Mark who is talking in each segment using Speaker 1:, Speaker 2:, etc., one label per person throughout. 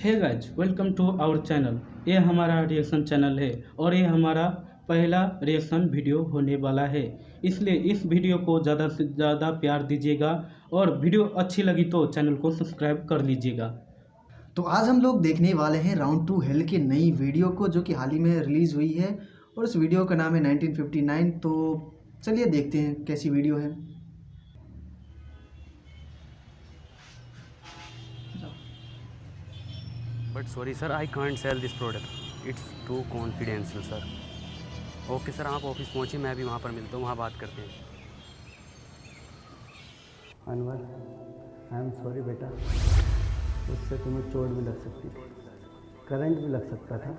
Speaker 1: Hey guys, welcome to our channel. ये हमारा reaction channel है और ये हमारा पहला रिएक्शन वीडियो होने वाला है, इसलिए इस वीडियो को ज़्यादा से ज़्यादा प्यार दीजिएगा और वीडियो अच्छी लगी तो चैनल को सब्सक्राइब कर लीजिएगा।
Speaker 2: तो आज हम लोग देखने वाले हैं राउंड 2 हेल की नई वीडियो को, जो कि हाल ही में रिलीज़ हुई है और इस वीडियो का नाम है 1959। तो चलिए देखते हैं कैसी वीडियो है।
Speaker 3: But sorry sir, I can't sell this product, it's too confidential sir. Okay sir, आप ऑफिस पहुँचिए, मैं भी वहाँ पर मिलता हूँ, वहाँ बात करते हैं। अनवर, आई एम सॉरी बेटा, उससे तुम्हें चोट भी लग सकती थी, करंट भी लग सकता था।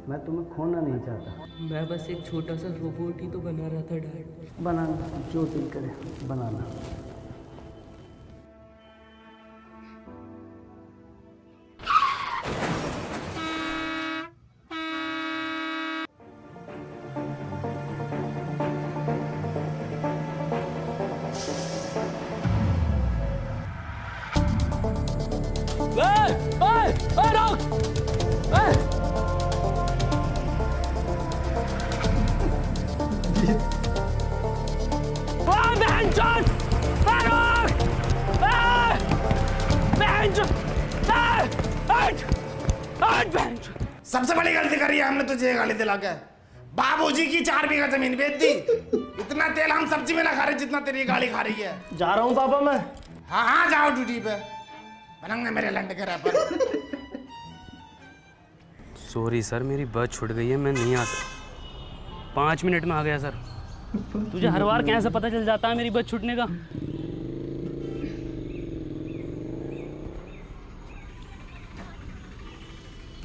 Speaker 3: मैं तुम्हें खोना नहीं चाहता।
Speaker 4: मैं बस एक छोटा सा रोबोट ही तो बना रहा था डैड।
Speaker 3: बनाना जो दिल करे बनाना।
Speaker 5: सबसे बड़ी गलती करी है हमने तुझे गाली दिला के। बाबूजी की 4 बीघा जमीन बेच दी। इतना तेल हम सब्जी में ना खा रहे जितना तेरी गाली खा रही है।
Speaker 2: जा रहा हूँ पापा मैं।
Speaker 5: हाँ हाँ जाओ ड्यूटी पे, बनंगे मेरे लंड के रैपर।
Speaker 3: सॉरी सर, मेरी बस छूट गई है, मैं नहीं आ सकता। 5 मिनट में आ गया सर। तुझे हर बार कैसे पता चल जाता है मेरी बस छूटने का?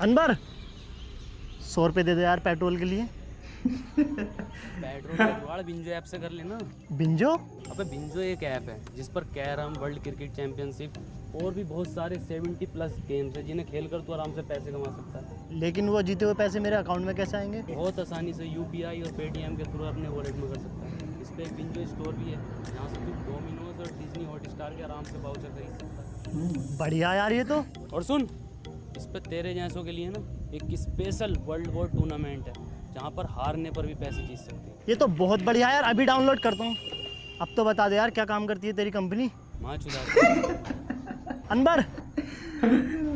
Speaker 2: अनवर 100 रुपये दे दे यार पेट्रोल के लिए।
Speaker 3: पेट्रोल का जुगाड़ बिंजो ऐप से कर लेना।
Speaker 2: बिंजो?
Speaker 3: अबे बिंजो एक ऐप है जिस पर कैरम, वर्ल्ड क्रिकेट चैंपियनशिप और भी बहुत सारे 70+ गेम्स हैं जिन्हें खेलकर तू आराम से पैसे कमा सकता है।
Speaker 2: लेकिन वो जीते हुए पैसे मेरे अकाउंट में कैसे आएंगे?
Speaker 3: बहुत आसानी से UPI और पेटीएम के थ्रू अपने वॉलेट में कर सकता है। इस पर एक बिंजो स्टोर भी है जहाँ से तू डोमिनोज और डिज्नी हॉटस्टार के आराम से वाउचर खरीद सकता है।
Speaker 2: बढ़िया यार ये तो।
Speaker 3: और सुन, इस पर तेरे जैसों के लिए ना एक स्पेशल वर्ल्ड वॉर टूर्नामेंट है जहाँ पर हारने पर भी पैसे जीत सकते हैं।
Speaker 2: ये तो बहुत बढ़िया यार, अभी डाउनलोड करता हूँ। अब तो बता दे यार क्या काम करती है तेरी कंपनी?
Speaker 3: माँ चुदा।
Speaker 2: अनवर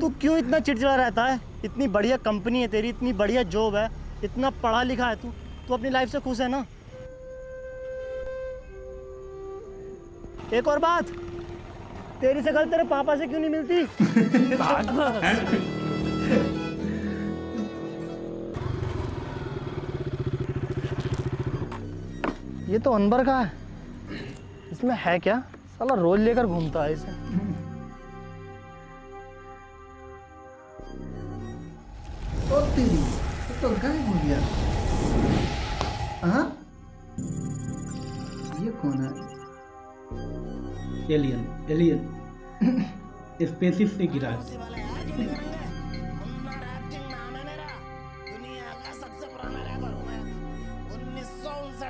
Speaker 2: तू क्यों इतना चिड़चिड़ा रहता है? इतनी बढ़िया कंपनी है तेरी, इतनी बढ़िया जॉब है, इतना पढ़ा लिखा है तू अपनी लाइफ से खुश है ना? एक और बात, तेरी शक्ल तेरे पापा से क्यों नहीं मिलती? ये तो अनवर का है, इसमें है क्या? साला रोज लेकर घूमता है इसे। ओ तेरी, ये तो गायब हो गया। हाँ? ये कौन है?
Speaker 1: एलियन स्पेसशिप से गिरा है।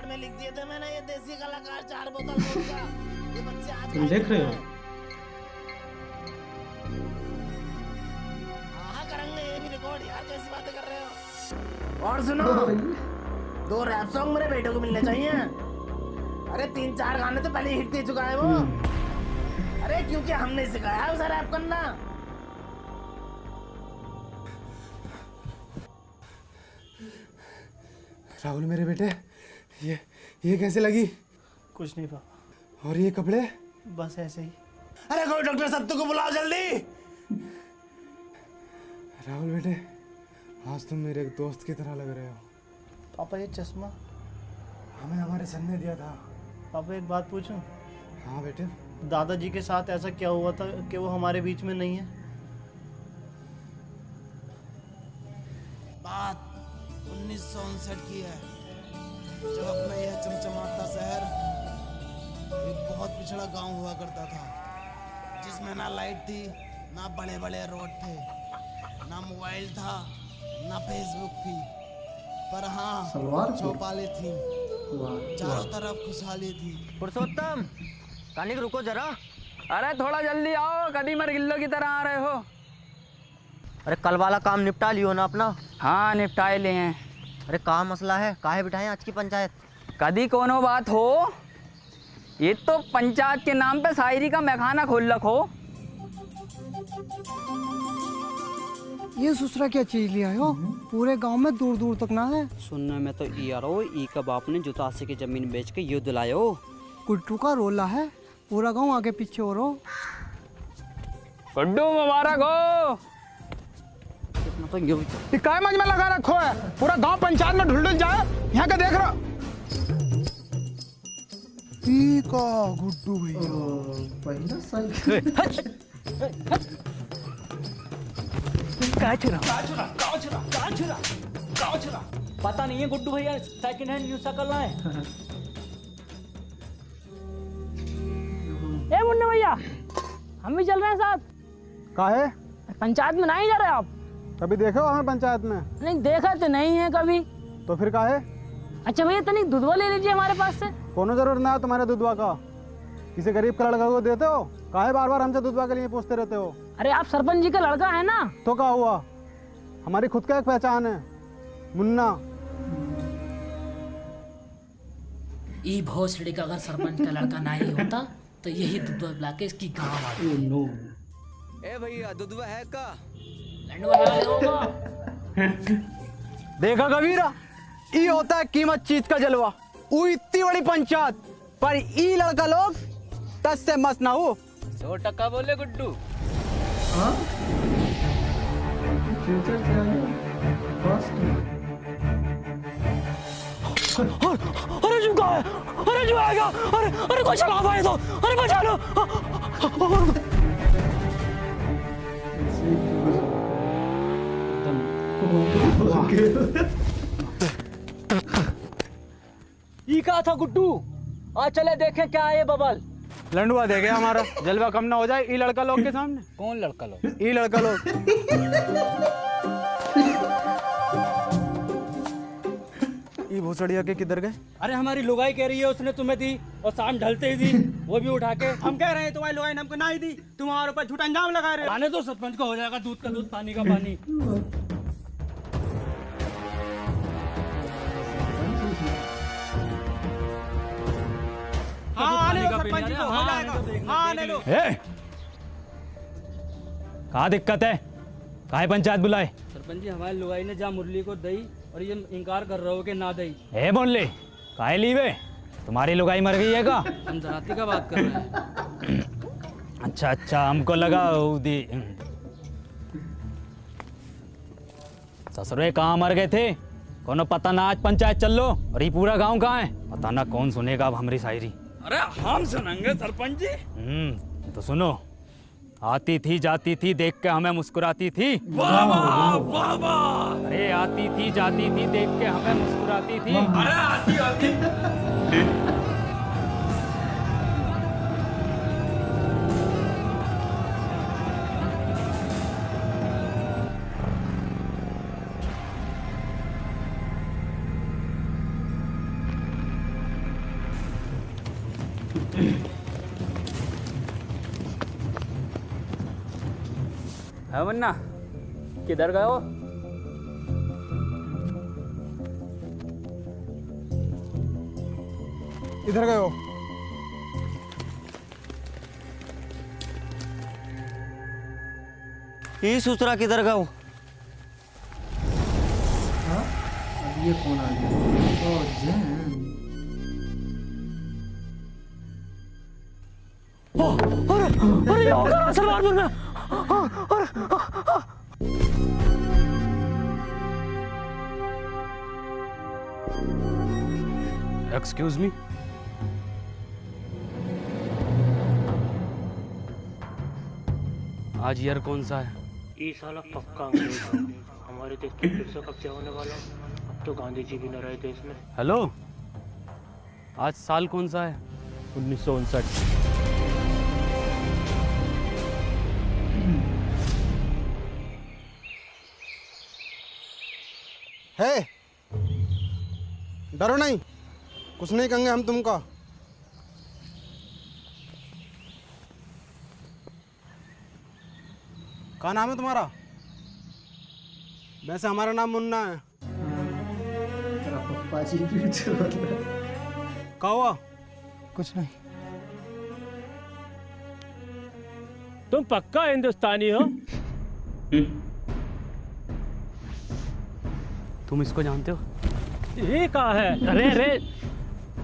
Speaker 5: में लिख दिए थे मैंने, ये देसी कलाकार 4 बोतल वोडका। ये बच्चे आज
Speaker 1: तुम देख रहे हो?
Speaker 5: हाँ करेंगे ये भी रिकॉर्ड यार, कैसी बातें कर रहे हो? और सुनो, 2 रैप सॉन्ग मेरे बेटे को मिलने चाहिए। अरे 3-4 गाने तो पहले हिट दे चुका है वो। अरे क्योंकि हमने सिखाया है उसे रैप करना।
Speaker 6: राहुल मेरे बेटे, ये कैसे लगी?
Speaker 2: कुछ नहीं पापा।
Speaker 6: और ये कपड़े?
Speaker 2: बस ऐसे ही।
Speaker 5: अरे कोई डॉक्टर सत्तू को बुलाओ जल्दी।
Speaker 6: राहुल बेटे, आज तुम मेरे एक दोस्त की तरह लग रहे हो।
Speaker 2: पापा ये चश्मा
Speaker 6: हमें हमारे सन ने दिया था।
Speaker 2: पापा एक बात पूछूं?
Speaker 6: हाँ बेटे।
Speaker 2: दादाजी के साथ ऐसा क्या हुआ था कि वो हमारे बीच में नहीं है?
Speaker 5: बात 1959 की है, जब अपना यह चमचमाता शहर एक बहुत पिछड़ा गांव हुआ करता था, जिसमें ना लाइट थी, ना बड़े बड़े रोड थे, ना मोबाइल था, ना फेसबुक थी, पर हाँ चौपालें थी। चारों तरफ खुशहाली थी।
Speaker 7: पुरुषोत्तम, कानिक रुको जरा। अरे थोड़ा जल्दी आओ, कदीमर गिल्लो की तरह आ रहे हो। अरे कल वाला काम निपटा लियो ना अपना।
Speaker 8: हाँ निपटाए ले हैं।
Speaker 7: अरे का मसला है, काहे बिठाएं आज की पंचायत?
Speaker 8: कदी कोनो बात हो, ये तो पंचायत के नाम पे शायरी का मैखाना खोल रखो।
Speaker 9: ये ससुरा क्या चीज लिया हो, पूरे गांव में दूर दूर तक ना है।
Speaker 10: सुनने में तो यारो ई का बाप ने जुतासी की जमीन बेच के युद्ध लायो।
Speaker 9: गुड्डू का रोला है, पूरा गांव आगे पीछे हो रो।
Speaker 8: गुड्डू मुबारक हो।
Speaker 10: इतना तो ये
Speaker 11: काय मज में लगा रखो है, पूरा गांव पंचायत में ढुल जाए। यहाँ का देख रहा गुड्डू भैया
Speaker 2: पहला साइकिल
Speaker 10: पता नहीं है गुड्डू भैया सेकंड हैंड यूज कर रहा है।
Speaker 12: ए मुन्ने भैया, हम भी चल रहे हैं साथ।
Speaker 11: काहे?
Speaker 12: पंचायत में नहीं जा रहे आप?
Speaker 11: कभी देखे हो हमें पंचायत में?
Speaker 12: नहीं देखा तो नहीं है कभी।
Speaker 11: तो फिर काहे?
Speaker 12: अच्छा भैया तनिक दूधवा ले लीजिए हमारे पास से।
Speaker 11: कोनो जरूरत ना है तुम्हारे दूधवा का, किसी गरीब का लड़का को देते हो? काहे बार बार हमसे दूधवा के लिए पूछते रहते हो?
Speaker 12: अरे आप सरपंच जी का लड़का है ना।
Speaker 11: तो क्या हुआ, हमारी खुद का एक पहचान है, मुन्ना।
Speaker 4: ई भोसड़ी का अगर सरपंच का लड़का नहीं होता तो यही दुधवा पिला के इसकी गाँव आ गई।
Speaker 10: ए भैया दूधवा है का?
Speaker 11: देखा कबीरा, ई होता है कीमत चीज का जलवा। वो इतनी बड़ी पंचायत पर ई लड़का लोग तस से मत ना हो।
Speaker 8: 100% बोले गुड्डू।
Speaker 2: फ्यूचर क्या है?
Speaker 12: अरे जो है, अरे जो आएगा, अरे कोई चला पाए तो, अरे बचा लो।
Speaker 10: ई का था गुड्डू, आज चले देखे क्या है ये बबल।
Speaker 11: लंडुआ देखे हमारा जलवा कम ना हो जाए ई लड़का लोग के सामने।
Speaker 8: कौन लड़का लोग?
Speaker 11: ई लड़का लोग। ई भोसड़िया के किधर गए?
Speaker 10: अरे हमारी लुगाई कह रही है उसने तुम्हें दी और शाम ढलते ही दी, वो भी उठा के। हम कह रहे हैं तुम्हारी लुगाई ने हमको नहीं दी, तुम हमारे ऊपर झूठा इल्जाम लगा रहे हो। आने दो, सरपंच का हो जाएगा दूध का दूध पानी का पानी। हाँ आने दो सरपंच जी को, हो जाएगा। हाँ आने दो।
Speaker 13: कहाँ दिक्कत है, काहे पंचायत बुलाए?
Speaker 10: सरपंच जी हमारी लुगाई ने जा मुरली को दई और ये इनकार कर रहे हो कि ना दई।
Speaker 13: ए मुरली, काहे लीवे? तुम्हारी लुगाई मर गई है का?
Speaker 10: हम धराती का बात कर रहे हैं।
Speaker 13: अच्छा अच्छा, हमको लगा दी। ससुरे कहाँ मर गए थे? कोनो पता ना, आज पंचायत चल लो। और ये पूरा गांव कहाँ है? पता ना कौन सुनेगा अब हमारी शायरी।
Speaker 10: अरे हम सुनेंगे सरपंच जी।
Speaker 13: तो सुनो। आती थी जाती थी, देख के हमें मुस्कुराती थी।
Speaker 10: वाह वाह वाह वाह।
Speaker 13: अरे आती थी जाती थी, देख के हमें मुस्कुराती थी।
Speaker 10: अरे आती आती।
Speaker 8: है मुन्ना, किधर गए हो?
Speaker 11: इधर गए हो?
Speaker 10: ये ससुरा किधर गए हो?
Speaker 2: अब ये कौन आ गया? ओ जैन।
Speaker 12: अरे ये होगा सलवारपुर में।
Speaker 13: Excuse me.
Speaker 8: आज ईयर कौन सा है?
Speaker 14: ये साला पक्का अंग्रेज है। हमारे देश पे फिर से कब्जा होने वाला। अब तो गांधी जी भी न रहे देश में।
Speaker 8: हेलो, आज साल कौन सा है?
Speaker 13: 1959।
Speaker 11: है, डरो नहीं, कुछ नहीं कहेंगे हम तुमको। क्या नाम है तुम्हारा?
Speaker 6: वैसे हमारा नाम मुन्ना है।
Speaker 2: तेरा पप्पा जी भी
Speaker 6: क्या हुआ?
Speaker 9: कुछ नहीं।
Speaker 14: तुम पक्का हिंदुस्तानी हो?
Speaker 8: तुम इसको जानते हो?
Speaker 14: ये कहाँ है?
Speaker 8: अरे अरे,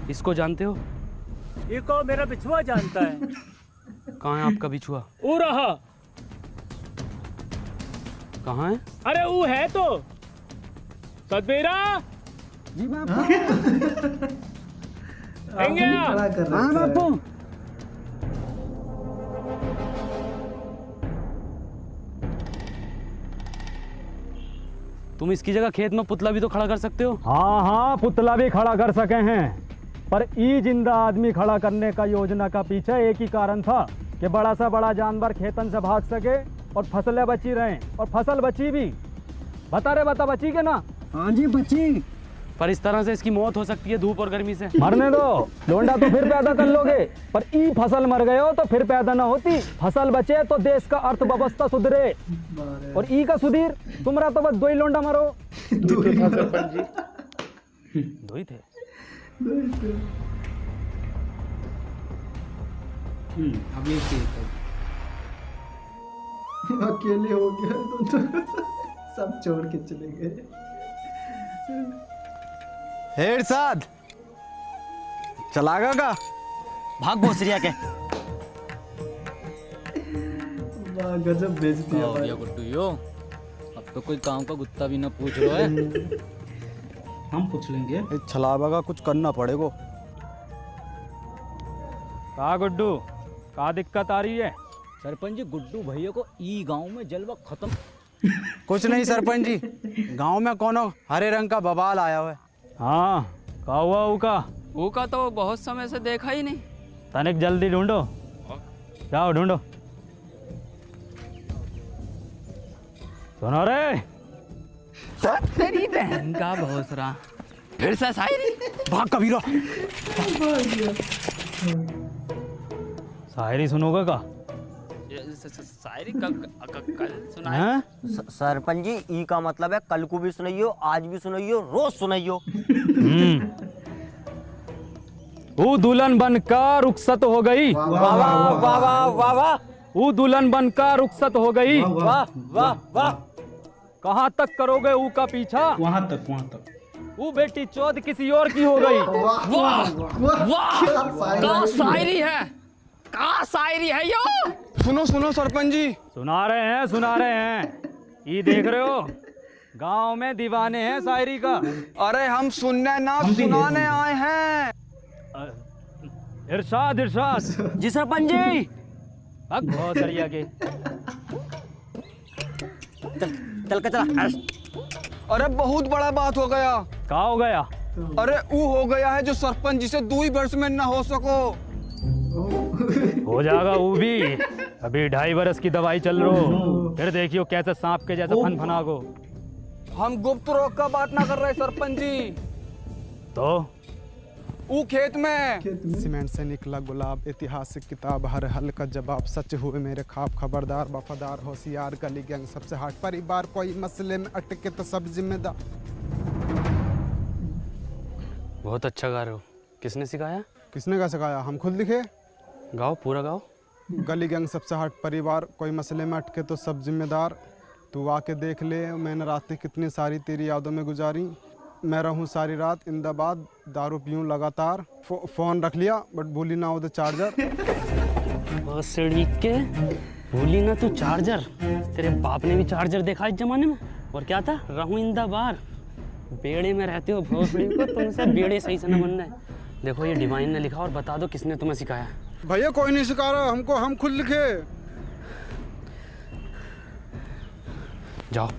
Speaker 8: इसको जानते हो?
Speaker 14: ये को मेरा बिछुआ जानता है।
Speaker 8: कहाँ है आपका बिछुआ?
Speaker 14: वो रहा।
Speaker 8: कहाँ है?
Speaker 14: अरे वो है तो सदबीरा
Speaker 9: जी बापू।
Speaker 2: हाँ
Speaker 9: बापू।
Speaker 8: तुम इसकी जगह खेत में पुतला भी तो खड़ा कर सकते हो।
Speaker 13: हाँ हाँ, पुतला भी खड़ा कर सके हैं, पर ई जिंदा आदमी खड़ा करने का योजना का पीछे एक ही कारण था कि बड़ा सा बड़ा जानवर खेतन से भाग सके और फसलें बची रहें, और फसल बची भी। बता बची के ना?
Speaker 9: हाँ जी बची।
Speaker 8: पर इस तरह से इसकी मौत हो सकती है धूप और गर्मी से।
Speaker 13: मरने दो, लोंडा तो फिर पैदा कर लोगे, पर ई फसल मर गए हो तो फिर पैदा ना होती। फसल बचे तो देश का अर्थव्यवस्था सुधरे, और ई का सुधीर तुम्हारा तो बस दो ही लोंडा मरो।
Speaker 8: दो ही थे।
Speaker 1: अब ये
Speaker 2: अकेले हो गया तो सब छोड़ के चले गए।
Speaker 11: इरशाद चलागा का
Speaker 7: भाग भोसरिया के।
Speaker 2: वाह गजब बेइज्जती है भाई।
Speaker 13: गुड्डू यो, अब तो कोई काम का गुत्ता भी ना पूछ रहा है।
Speaker 1: हम पूछ लेंगे।
Speaker 11: छलावा का कुछ करना पड़ेगा।
Speaker 13: कहा गुड्डू, का दिक्कत आ रही है?
Speaker 12: सरपंच जी, गुड्डू भैया को ई गांव में जलवा खत्म।
Speaker 11: कुछ नहीं सरपंच जी, गांव में कोनो हरे रंग का बवाल आया हुआ है।
Speaker 13: हाँ, का हुआ
Speaker 8: ऊका तो बहुत समय से देखा ही नहीं।
Speaker 13: तनिक जल्दी ढूंढो, जाओ ढूंढो। सुनो रे,
Speaker 8: तेरी बहन का भोसरा फिर से शायरी।
Speaker 11: भाग कबीरा।
Speaker 13: शायरी सुनोगे का?
Speaker 8: शायरी कल सुनाए।
Speaker 7: सरपंच जी, ई का मतलब है कल को भी सुनाइयो, आज भी सुनाइयो, रोज सुनाइयो।
Speaker 13: वो दुल्हन बनकर रुखसत हो गई।
Speaker 7: वाह वाह वाह वाह वाह वाह।
Speaker 13: वो दुल्हन बनकर रुखसत हो गई।
Speaker 7: वाह वाह वाह।
Speaker 13: कहाँ तक करोगे ऊ का पीछा?
Speaker 1: वहाँ तक।
Speaker 13: वो बेटी चौथ किसी और की हो गई।
Speaker 8: वाह क्या शायरी है, क्या शायरी है यो।
Speaker 6: सुनो सरपंच जी।
Speaker 13: सुना रहे हैं। ये देख रहे हो, गांव में दीवाने हैं शायरी का।
Speaker 11: अरे हम सुनने ना सुनाने आए हैं।
Speaker 13: इरशाद
Speaker 7: जी सरपंच जी।
Speaker 13: बहुत सरिया के।
Speaker 7: चल के चला।
Speaker 11: अरे बहुत बड़ा बात हो गया।
Speaker 13: क्या हो गया?
Speaker 11: अरे वो हो गया है जो सरपंच जी से 2 वर्ष में ना हो सको।
Speaker 13: हो जाएगा वो भी। अभी 2.5 वर्ष की दवाई चल रही, फिर देखियो कैसे सांप के जैसा फन गो।
Speaker 11: हम गुप्त रोग का बात ना कर रहे सरपंच जी।
Speaker 13: तो
Speaker 11: वो खेत में
Speaker 6: सीमेंट से निकला गुलाब, ऐतिहासिक किताब, हर हल का जवाब, सच हुए मेरे ख्वाब, खबरदार वफादार होशियार, गली गैंग सबसे हट, परिवार कोई मसले में अटके तो सब जिम्मेदार।
Speaker 8: बहुत अच्छा गा रहे हो। किसने सिखाया?
Speaker 6: किसने का सिखाया? हम खुद लिखे।
Speaker 8: गाओ, पूरा गाओ।
Speaker 6: गली गैंग सबसे हट, परिवार कोई मसले में अटके तो सब जिम्मेदार, तू आके देख ले मैंने रातें कितनी सारी तेरी यादों में गुजारी, मैं रहूं सारी रात इंदाबाद, दारू पीऊं लगातार, फोन रख लिया बट भूली ना उधर चार्जर।
Speaker 8: के भूली ना तू चार्जर। तेरे बाप ने भी चार्जर देखा इस जमाने में। और क्या था? रहूं इंदाबाद। बेड़े में रहते हो भोसड़ी को, तुमसे बेड़े सही से न बनना है। देखो ये डिवाइन ने लिखा, और बता दो किसने तुम्हें सिखाया।
Speaker 6: भैया कोई नहीं सिखा रहा हमको, हम खुद लिखे।
Speaker 8: जाओ।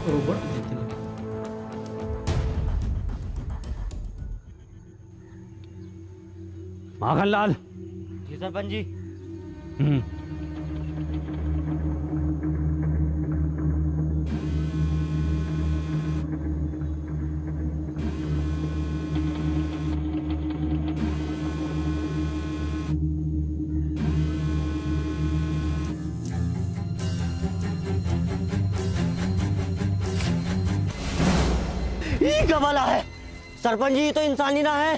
Speaker 1: रोबोट देते हैं।
Speaker 13: माखन लाल।
Speaker 7: जी सरपंच जी। ये क्या वाला है सरपंच जी, तो इंसानी ना है।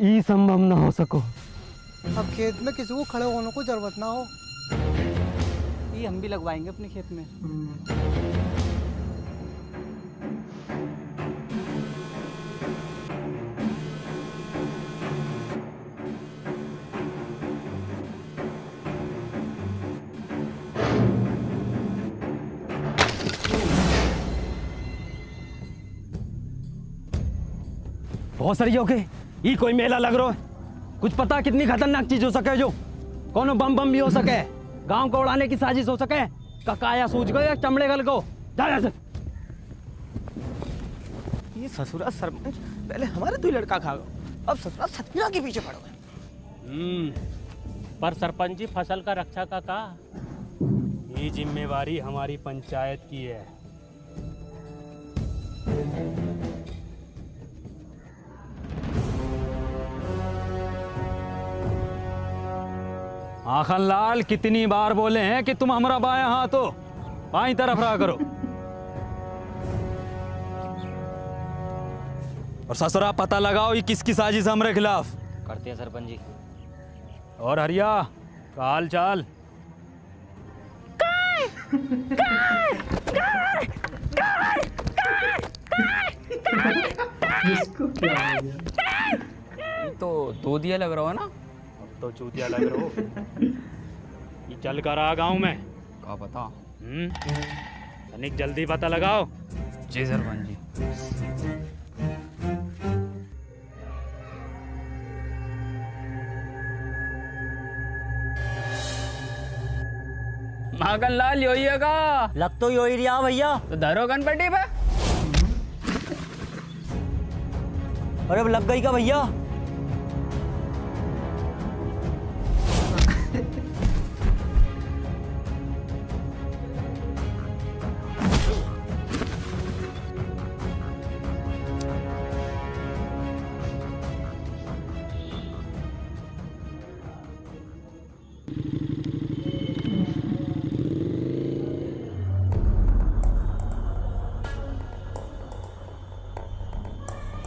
Speaker 13: ई संभव ना हो सको।
Speaker 9: अब खेत में किसी को खड़े होने को जरूरत ना हो।
Speaker 11: ये हम भी लगवाएंगे अपने खेत में।
Speaker 13: बहुत सारी हो गए। ये कोई मेला लग रहा है। कुछ पता कितनी खतरनाक चीज हो सके जो कोनो बम बम भी हो सके, गांव को उड़ाने की साजिश हो सके। ककाया सूझ गए चमड़े गल को। जा जा।
Speaker 11: ये ससुरा सरपंच पहले हमारे दो लड़का खा गए, अब ससुरा सतना के पीछे पड़ गए।
Speaker 8: पर सरपंच जी फसल का रक्षा का
Speaker 13: ये जिम्मेवारी हमारी पंचायत की है। आखन लाल कितनी बार बोले हैं कि तुम हमारा बाएं हाथ हो, बाईं तरफ रहा करो। और ससुरा पता लगाओ ये किसकी साजिश हमारे खिलाफ।
Speaker 15: करते हैं सरपंच जी।
Speaker 13: और हरिया का हाल चाल?
Speaker 11: तो दूधिया लग रहा हो ना?
Speaker 13: अब तो चूतिया लग रहा हो। ये चल कर आ गाँव में
Speaker 11: क्या पता।
Speaker 13: तनिक जल्दी पता लगाओ।
Speaker 11: जी सरपंच जी।
Speaker 7: मागन लाल योइएगा। लग तो योई रिया भैया।
Speaker 11: तो धरो गणपति पे।
Speaker 7: अरे अब लग गई का भैया?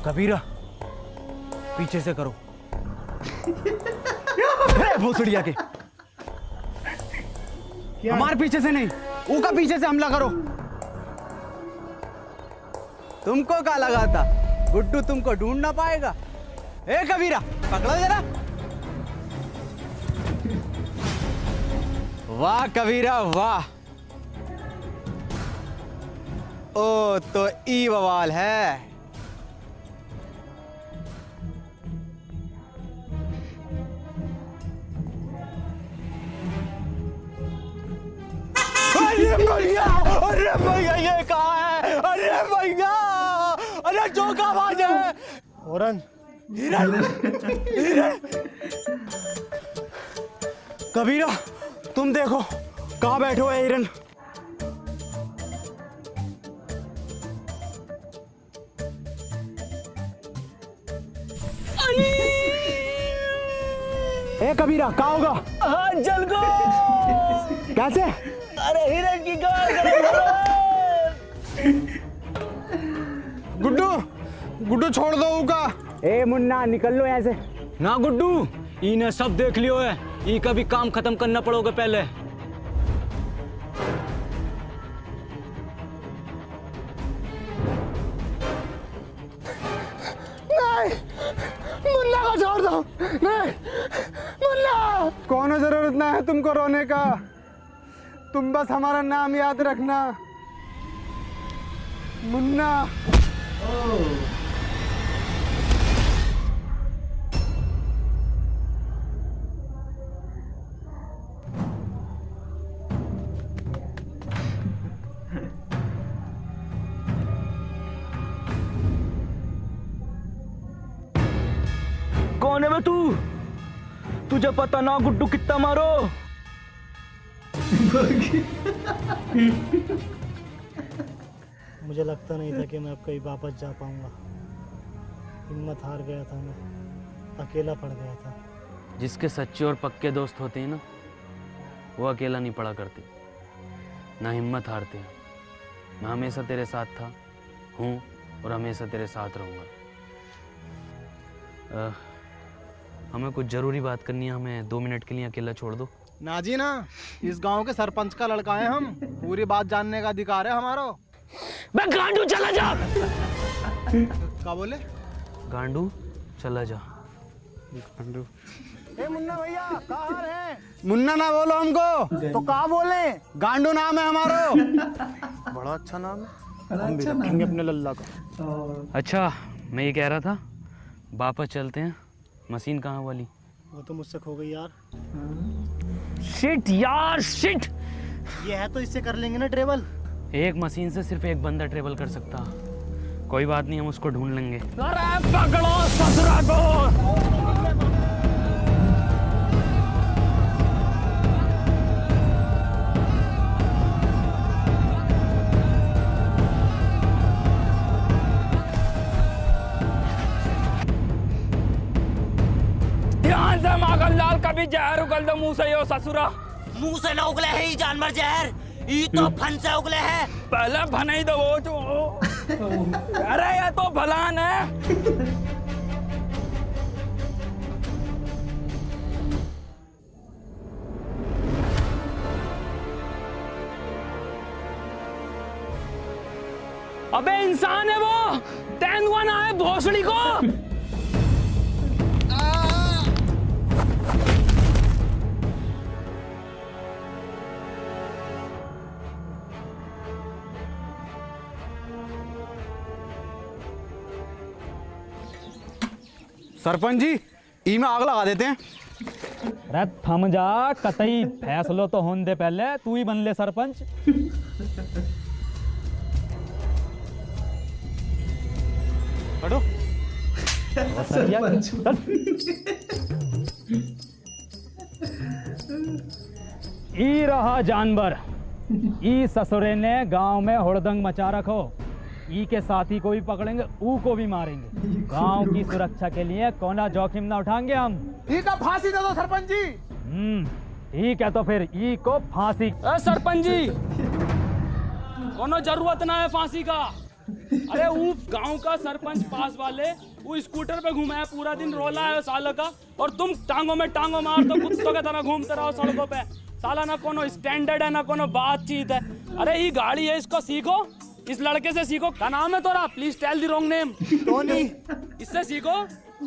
Speaker 11: कबीरा पीछे से करो। भोसड़िया के हमारे पीछे से नहीं, उनका पीछे से हमला करो। तुमको क्या लगा था गुड्डू तुमको ढूंढ ना पाएगा? ए कबीरा पकड़ो जरा। वाह कबीरा वाह। ओ तो ई बवाल है। अरे भैया ये कहाँ है? अरे भैया, अरे जोका बाज है। हिरन हिरन। कबीरा तुम देखो कहाँ बैठे हुए हिरन। ए कबीरा कहाँ होगा?
Speaker 12: जल गो।
Speaker 11: कैसे?
Speaker 12: अरे हिरन की गाल।
Speaker 6: गुड्डू गुड्डू छोड़ दो उका।
Speaker 11: ए मुन्ना निकल लो यहाँ से।
Speaker 13: ना गुड्डू इन्हें सब देख लियो है। ई का भी काम खत्म करना पड़ोगे पहले।
Speaker 6: नहीं मुन्ना को छोड़ दो। नहीं मुन्ना। कोनो जरूरत ना है तुमको रोने का, तुम बस हमारा नाम याद रखना मुन्ना।
Speaker 12: कौन है बे तू? तुझे पता ना गुड्डू कितना मारो।
Speaker 15: मुझे लगता नहीं था कि मैं अब कहीं वापस जा पाऊंगा। हिम्मत हार गया था, मैं अकेला पड़ गया था।
Speaker 8: जिसके सच्चे और पक्के दोस्त होते हैं ना, वो अकेला नहीं पड़ा करते, ना हिम्मत हारते हैं। मैं हमेशा तेरे साथ था, हूँ और हमेशा तेरे साथ रहूँगा। हमें कुछ ज़रूरी बात करनी है, हमें 2 मिनट के लिए अकेला छोड़ दो।
Speaker 16: ना जी ना, इस गांव के सरपंच का लड़का है हम, पूरी बात जानने का अधिकार है हमारा।
Speaker 12: मैं गांडू चला जा।
Speaker 16: क्या बोले?
Speaker 8: गांडू चला जा।
Speaker 6: गांडू
Speaker 16: ए मुन्ना भैया, कहाँ है?
Speaker 11: मुन्ना ना बोलो हमको,
Speaker 16: तो कहाँ बोले?
Speaker 11: गांडू नाम है हमारो।
Speaker 16: बड़ा अच्छा नाम है, हम भी रखेंगे अपने लल्ला का।
Speaker 8: अच्छा, मैं ये कह रहा था, वापस चलते हैं। मशीन कहाँ वाली?
Speaker 15: वो तो मुझसे खो गई यार।
Speaker 12: शिट यार शिट।
Speaker 15: ये है तो इससे कर लेंगे ना ट्रेवल।
Speaker 8: एक मशीन से सिर्फ एक बंदा ट्रेवल कर सकता। कोई बात नहीं, हम उसको ढूंढ लेंगे।
Speaker 12: अरे पकड़ो ससुरा को। ध्यान से माखन लाल, कभी जहर उगल दो मुंह से यो ससुरा।
Speaker 7: मुंह से ना उगले है ये जानवर जहर, ये तो फन से उगले है।
Speaker 12: पहले भनाई दो वो तो। अरे ये तो भलान है। अबे इंसान है वो, तेंदुआ ना है भोसड़ी को।
Speaker 11: सरपंच जी, ई में आग लगा देते हैं।
Speaker 13: अरे थम जा, कतई फैसलो तो होने दे, पहले तू ही बन ले सरपंच।
Speaker 11: हटो।
Speaker 13: ई रहा जानवर, ई ससुरे ने गांव में हुड़दंग मचा रखो। ई के साथी को भी पकड़ेंगे, ऊ को भी मारेंगे। गांव की सुरक्षा के लिए कोना जोखिम ना उठाएंगे हम।
Speaker 16: ई का फांसी दे दो सरपंच जी।
Speaker 13: ठीक है, तो फिर ई को फांसी।
Speaker 12: सरपंच जी, कोनो जरूरत ना है फांसी का। अरे वो गांव का सरपंच पास वाले वो स्कूटर पे घूमा है, पूरा दिन रोला है सालों का, और तुम टांगों में टांगों मार दो, कुत्तों की तरह घूमते रहो सड़कों पे। साला ना कोनो स्टैंडर्ड है ना कोनो बातचीत है। अरे ये गाड़ी है, इसको सीखो, इस लड़के से सीखो। क्या नाम है तोरा? Please tell the wrong name.
Speaker 16: Tony.
Speaker 12: इससे सीखो,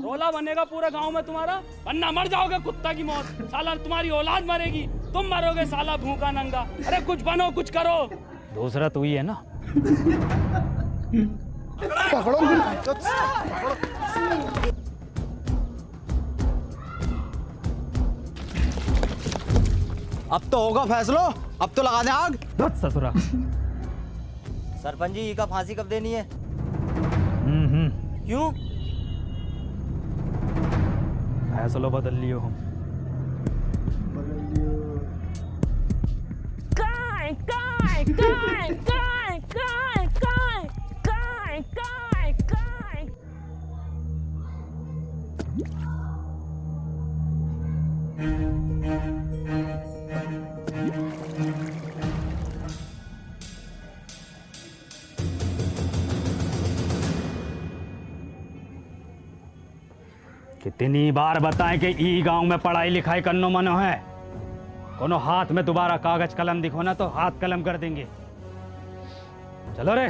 Speaker 12: रोला बनेगा पूरे गांव में तुम्हारा, वरना मर जाओगे कुत्ता की मौत। साला तुम्हारी औलाद मरेगी, तुम मरोगे साला भूखा नंगा। अरे कुछ बनो, कुछ करो।
Speaker 13: दूसरा तू ही है ना।
Speaker 16: पकड़ो।
Speaker 11: अब तो होगा फैसलो, अब तो लगा दे आग।
Speaker 13: ससुरा।
Speaker 7: सरपंच जी, ई का फांसी कब देनी है? क्यों?
Speaker 13: फैसलो बदल लियो हम।
Speaker 12: काय काय काय काय काय काय काय काय काय।
Speaker 13: कितनी बार बताएं कि ई गांव में पढ़ाई लिखाई करनो मनो है। कोनो हाथ में दोबारा कागज कलम दिखो ना तो हाथ कलम कर देंगे। चलो रे।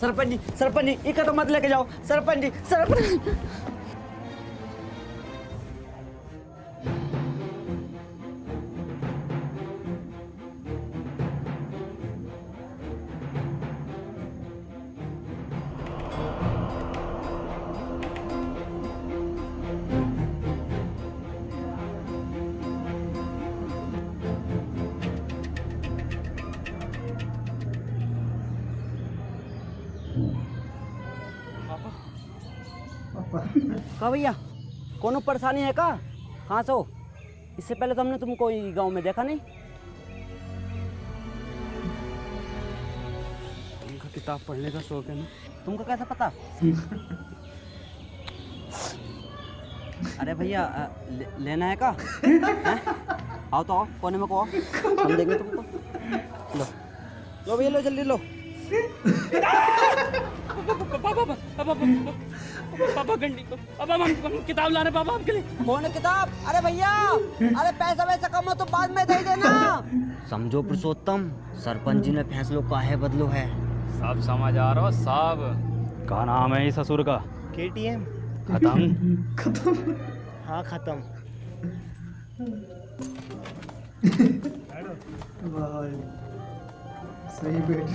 Speaker 11: सरपंच जी, इका तो मत लेके जाओ। सरपंच जी, सरपंच।
Speaker 7: का भैया?
Speaker 11: कोनो परेशानी है का? कहाँ से हो? इससे पहले तो हमने तुमको गांव में देखा नहीं।
Speaker 8: तुमको किताब पढ़ने का शौक है ना?
Speaker 11: तुमको कैसा पता? अरे भैया लेना है का? आओ तो आओ, कोने में को आओ, हम देंगे तुमको। लो भैया लो, जल्दी लो।
Speaker 12: पापा घंटी पापा हम किताब ला रहे पापा आपके लिए।
Speaker 11: कौन है किताब? अरे भैया, अरे पैसा वैसा कम हो तो बाद में दे देना।
Speaker 7: समझो पुरुषोत्तम, सरपंच जी ने फैसलों काहे बदलो है।
Speaker 8: सब समझ आ रहा हो सब। क्या नाम है इस ससुर का?
Speaker 15: KTM।
Speaker 8: खत्म।
Speaker 15: हाँ खत्म।
Speaker 2: भाई सही बैठ।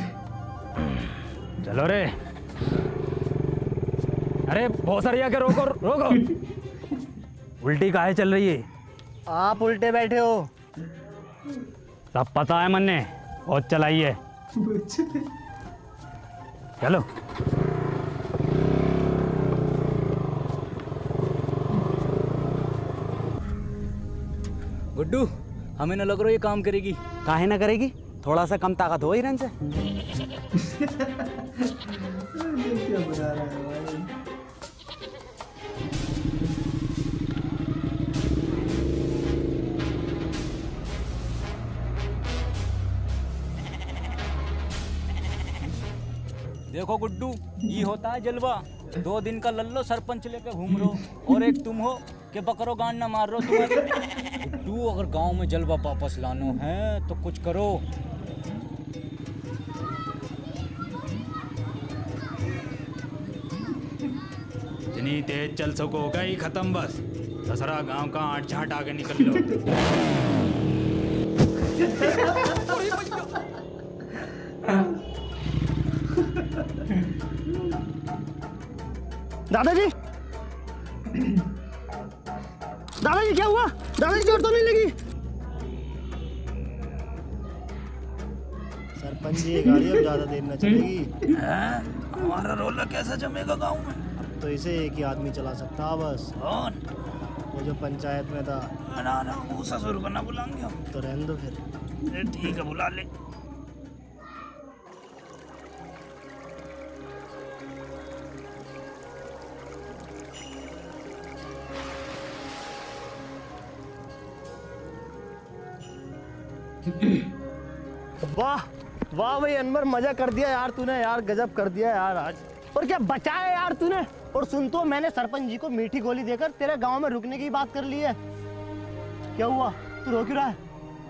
Speaker 13: चलो रे। अरे भोसरिया के रोको रोको। उल्टी काहे चल रही है?
Speaker 15: आप उल्टे बैठे हो।
Speaker 13: सब पता है मन्ने, बहुत चलाई है। चलो।
Speaker 11: गुड्डू, हमें न लग रहा ये काम करेगी। काहे ना करेगी? थोड़ा सा कम ताकत हो हिरन से।
Speaker 2: क्या बता रहा है भाई?
Speaker 11: देखो गुड्डू, ये होता है जलवा। 2 दिन का लल्लो सरपंच लेके घूम रहे हो, और एक तुम हो कि बकरो गान ना मार रहे हो तुम्हारे। गुड्डू, अगर गांव में जलवा वापस लानो है तो कुछ करो।
Speaker 13: जितनी तेज चल सको गई खत्म बस। दसरा गांव का आठ झाट आगे निकल लो।
Speaker 15: दादाजी, दादाजी क्या हुआ? दादाजी चोट तो नहीं लगी? सरपंच जी, गाड़ी अब ज्यादा देर न चलेगी।
Speaker 5: हमारा रोला कैसा जमेगा गांव में?
Speaker 15: अब तो इसे एक ही आदमी चला सकता है बस।
Speaker 5: कौन?
Speaker 15: वो जो पंचायत में था।
Speaker 5: ना वो ससुर को ना बुलाएंगे हम।
Speaker 15: तो रहने दो फिर।
Speaker 5: ठीक है, बुला ले।
Speaker 15: वाह वाह भाई अनवर, मजा कर दिया यार तूने। यार गजब कर दिया यार आज। और क्या बचाया यार तूने। और सुन तो, मैंने सरपंच जी को मीठी गोली देकर तेरे गांव में रुकने की बात कर ली है। क्या हुआ, तू रो क्यों रहा है?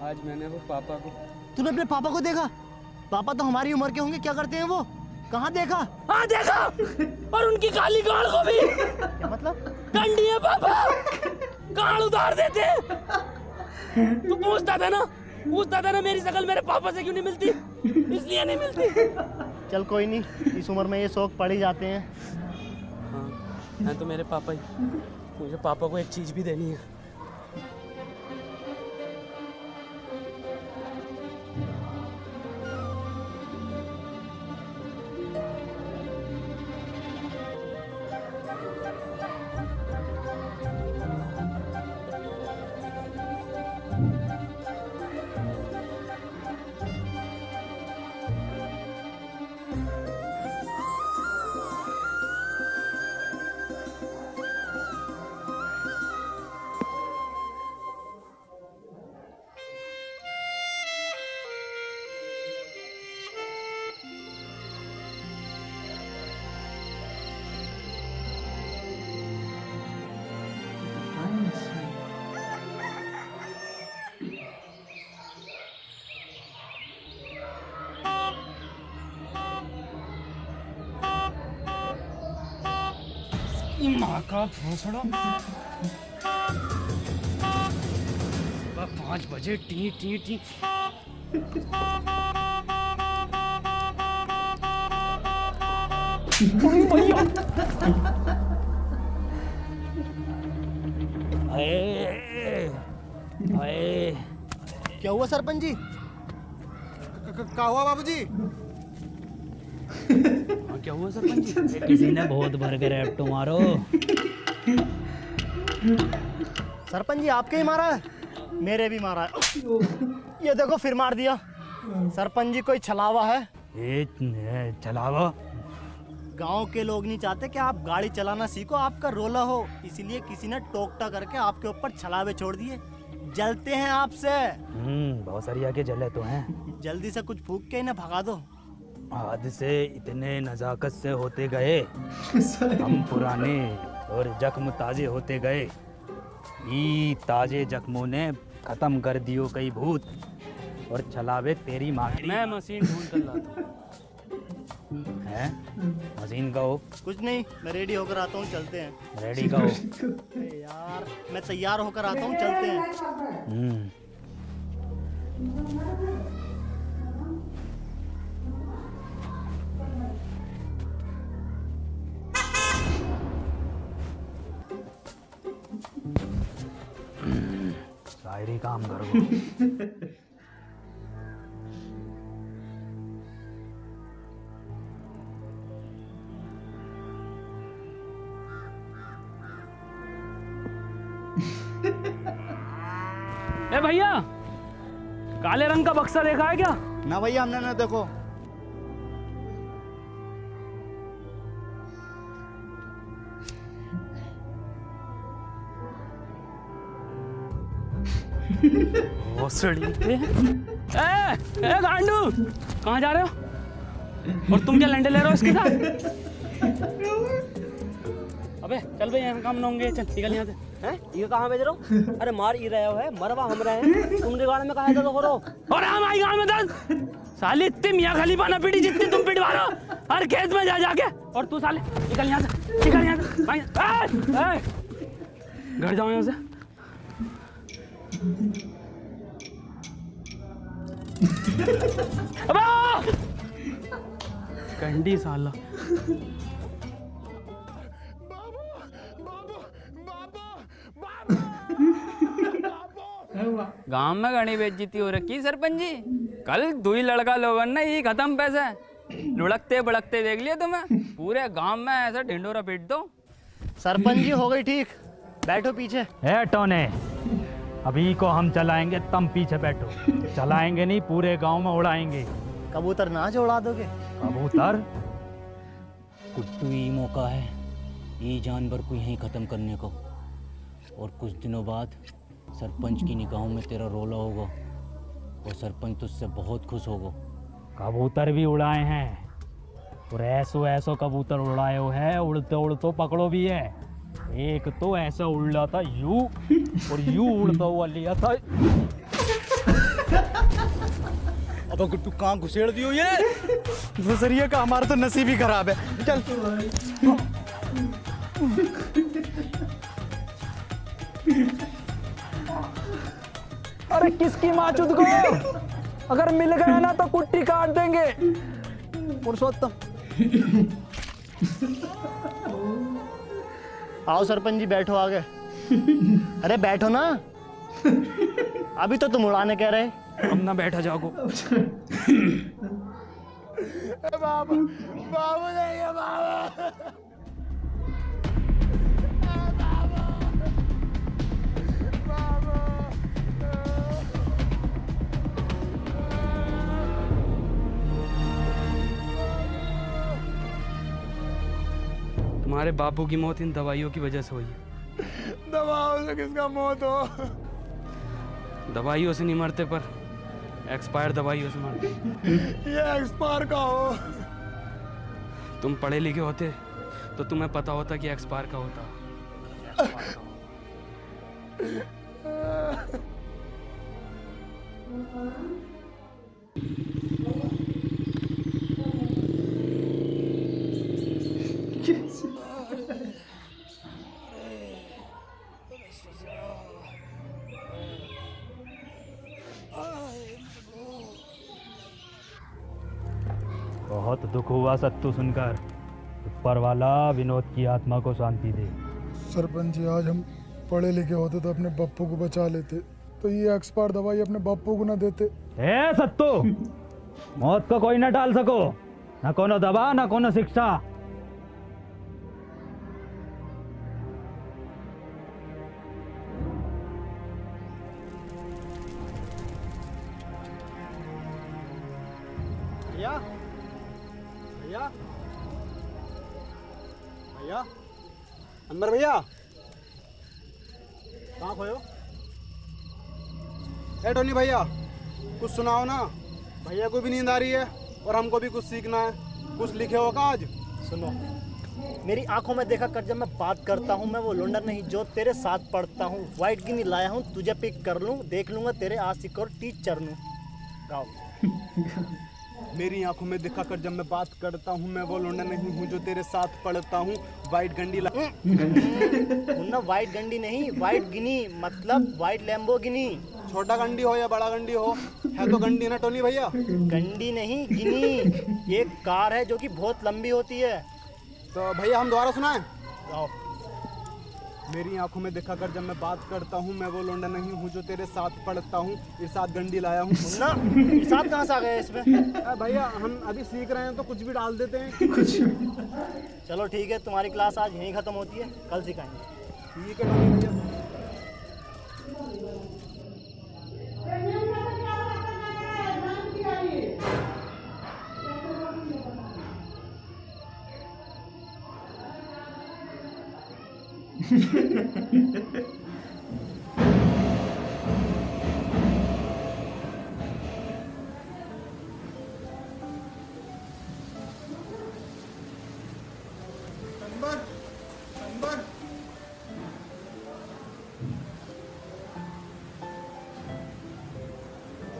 Speaker 8: आज मैंने वो पापा को।
Speaker 15: तूने अपने पापा को देखा? पापा तो हमारी उम्र के होंगे, क्या करते हैं वो? कहाँ देखा?
Speaker 12: हाँ देखा, और उनकी काली गाड़ को भी।
Speaker 15: क्या मतलब?
Speaker 12: कंडी है पापा, गाड़ उतार देते। तू पूछता था ना मेरी शक्ल मेरे पापा से क्यों नहीं मिलती? इसलिए नहीं मिलती।
Speaker 15: चल कोई नहीं, इस उम्र में ये शौक पड़ ही जाते हैं।
Speaker 12: हाँ, मैं तो मेरे पापा ही। मुझे पापा को एक चीज भी देनी है। माँ का भोसड़ा। 5 बजे टी टी टी।
Speaker 15: क्या हुआ सरपंच जी?
Speaker 16: क्या हुआ बाबूजी?
Speaker 8: क्या हुआ सरपंच जी? किसी ने बहुत भर के रैप्टो मारो।
Speaker 15: सरपंच जी आपके ही मारा है? मेरे भी मारा है। ये देखो फिर मार दिया। सरपंच जी कोई छलावा है?
Speaker 13: छलावा?
Speaker 15: गांव के लोग नहीं चाहते कि आप गाड़ी चलाना सीखो, आपका रोला हो, इसलिए किसी ने टोकटा करके आपके ऊपर छलावे छोड़ दिए। जलते हैं आपसे।
Speaker 13: बहुत सारी आके जले तो हैं।
Speaker 15: जल्दी से कुछ फूंक के इन्हें भगा दो।
Speaker 13: आज से इतने नजाकत से होते गए हम पुराने और जख्म ताजे होते गए। ई ताजे जख्मों ने खत्म कर दियो कई भूत और छलावे तेरी माँ।
Speaker 8: मैं मशीन ढूंढ कर लाता हूँ।
Speaker 13: है मशीन का हो?
Speaker 15: कुछ नहीं, मैं रेडी होकर आता हूँ, चलते हैं।
Speaker 13: रेडी का हो?
Speaker 15: यार मैं तैयार होकर आता हूँ, चलते हैं।
Speaker 13: शायरी काम करो।
Speaker 8: ए भैया, काले रंग का बक्सा देखा है क्या?
Speaker 16: ना भैया, हमने ना देखो।
Speaker 8: ए गांडू, कहाँ जा रहे हो? और तुम क्या लंडे ले रहे हो इसके साथ? अबे चल भाई, यहाँ काम ना होंगे, चल निकल यहाँ से।
Speaker 7: हैं? ये कहाँ भेज रहे हो? अरे मार ही रहे हो है, मरवा हम रहे हैं, तुमने गाड़ में कहा था तो करो।
Speaker 8: और हम आई गाँव में दस साली इतनी मियाँ खलीफा ना पीटी जितनी तुम पिटवा रहे हो हर खेत में जा जाके। और तू साले निकल यहाँ से, निकल यहाँ से भाई। घर जाओ यहाँ से। अबे कंडी साला।
Speaker 11: गांव में घनी बेइज्जती हो रखी सरपंच जी। कल दुई लड़का लोगन ने ये खत्म पैसे लुढ़कते बड़कते देख लिया तुम्हें। पूरे गांव में ऐसा ढिंडोरा पीट दो।
Speaker 15: सरपंच जी हो गई ठीक, बैठो पीछे।
Speaker 13: ए टोने, अभी को हम चलाएंगे, तुम पीछे बैठो। चलाएंगे नहीं, पूरे गांव में उड़ाएंगे।
Speaker 15: कबूतर ना जो उड़ा दोगे?
Speaker 13: कबूतर?
Speaker 11: कुट्टू ही मौका है ये जानवर को यहीं खत्म करने को। और कुछ दिनों बाद सरपंच की निगाहों में तेरा रोला होगा और सरपंच तुझसे बहुत खुश होगा।
Speaker 13: कबूतर भी उड़ाए हैं और ऐसो ऐसो कबूतर उड़ाए हो है, उड़ते उड़ते पकड़ो भी है। एक तो ऐसा उड़ा था यू और यू उड़ता हुआ लिया था।
Speaker 16: अब तू कहाँ घुसेड़ दियो ये? गुजरिए का हमारा तो नसीब ही खराब है। चल
Speaker 13: अरे किसकी माचुद को? अगर मिल गया ना तो कुट्टी काट देंगे। पुरुषोत्तम
Speaker 15: आओ सरपंच जी, बैठो आगे। अरे बैठो ना, अभी तो तुम उड़ाने कह रहे।
Speaker 8: हम ना बैठा जागो।
Speaker 5: बाबू बाबू नहीं, बाबू
Speaker 8: तुम्हारे बापू की मौत इन दवाइयों की वजह से हुई है।
Speaker 5: दवाओं से किसका मौत हो?
Speaker 8: दवाइयों से नहीं मरते, पर एक्सपायर दवाइयों से मरते।
Speaker 5: ये एक्सपायर का हो?
Speaker 8: तुम पढ़े लिखे होते तो तुम्हें पता होता कि एक्सपायर का होता।
Speaker 13: बहुत दुख हुआ सत्तू सुनकर। ऊपर वाला विनोद की आत्मा को शांति दे।
Speaker 17: सरपंच जी, आज हम पढ़े लिखे होते तो अपने बप्पू को बचा लेते, तो ये एक्सपायर दवाई अपने बप्पू को ना देते।
Speaker 13: ए सत्तू, मौत को कोई ना टाल सको, ना कोनो दवा ना कोनो शिक्षा।
Speaker 6: भैया भैया भैया अनवर भैया कहाँ खोयो? टोनी भैया कुछ सुनाओ ना, भैया को भी नींद आ रही है और हमको भी कुछ सीखना है। कुछ लिखे हो का आज?
Speaker 15: सुनो, मेरी आंखों में देखा कर, जब मैं बात करता हूँ मैं वो लौंडा नहीं जो तेरे साथ पढ़ता हूँ। वाइट गिनी लाया हूँ, तुझे पिक कर लूँ, देख लूँगा तेरे आशिक और टीचर नू। गाओ।
Speaker 6: मेरी आंखों में देखा कर, जब मैं बात करता हूँ मैं वो लौंडा नहीं हूँ जो तेरे साथ पढ़ता हूँ। वाइट गंडी
Speaker 15: मुन्ना, वाइट गंडी नहीं, वाइट गिनी मतलब वाइट लैम्बोर्गिनी।
Speaker 6: छोटा गंडी हो या बड़ा गंडी हो, है तो गंडी ना टोनी भैया।
Speaker 15: गंडी नहीं, गिनी। ये कार है जो कि बहुत लंबी होती है।
Speaker 6: तो भैया हम दोबारा सुनाएं?
Speaker 15: गाओ।
Speaker 6: मेरी आंखों में देखा कर, जब मैं बात करता हूँ मैं वो लौंडा नहीं हूँ जो तेरे साथ पढ़ता हूँ। इरशाद गंडी लाया हूँ।
Speaker 15: मुन्ना, इरशाद कहाँ से आ गया इसमें?
Speaker 6: भैया हम अभी सीख रहे हैं तो कुछ भी डाल देते हैं। कुछ
Speaker 15: चलो ठीक है, तुम्हारी क्लास आज यहीं खत्म होती है, कल सिखाएंगे।
Speaker 6: ठीक है टोनी भैया।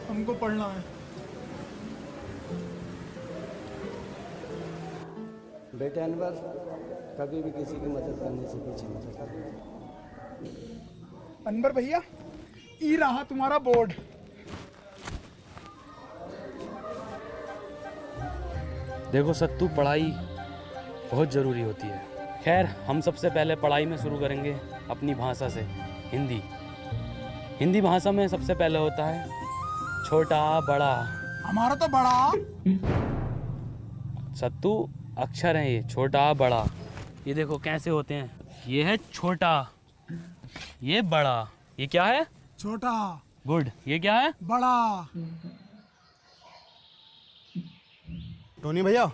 Speaker 17: हमको पढ़ना है।
Speaker 3: बेटे अनवर, कभी भी किसी की मदद करने से पीछे मत हटना।
Speaker 17: अनवर भैया, ई रहा तुम्हारा बोर्ड।
Speaker 8: देखो सत्तू, पढ़ाई बहुत ज़रूरी होती है। खैर, हम सबसे पहले पढ़ाई में शुरू करेंगे अपनी भाषा से, हिंदी। हिंदी भाषा में सबसे पहले होता है छोटा बड़ा।
Speaker 17: हमारा तो बड़ा।
Speaker 8: सत्तू अक्षर हैं ये, छोटा बड़ा। ये देखो कैसे होते हैं। ये है छोटा, ये बड़ा। ये क्या है?
Speaker 17: छोटा।
Speaker 8: गुड। ये क्या है?
Speaker 17: बड़ा।
Speaker 6: टोनी भैया,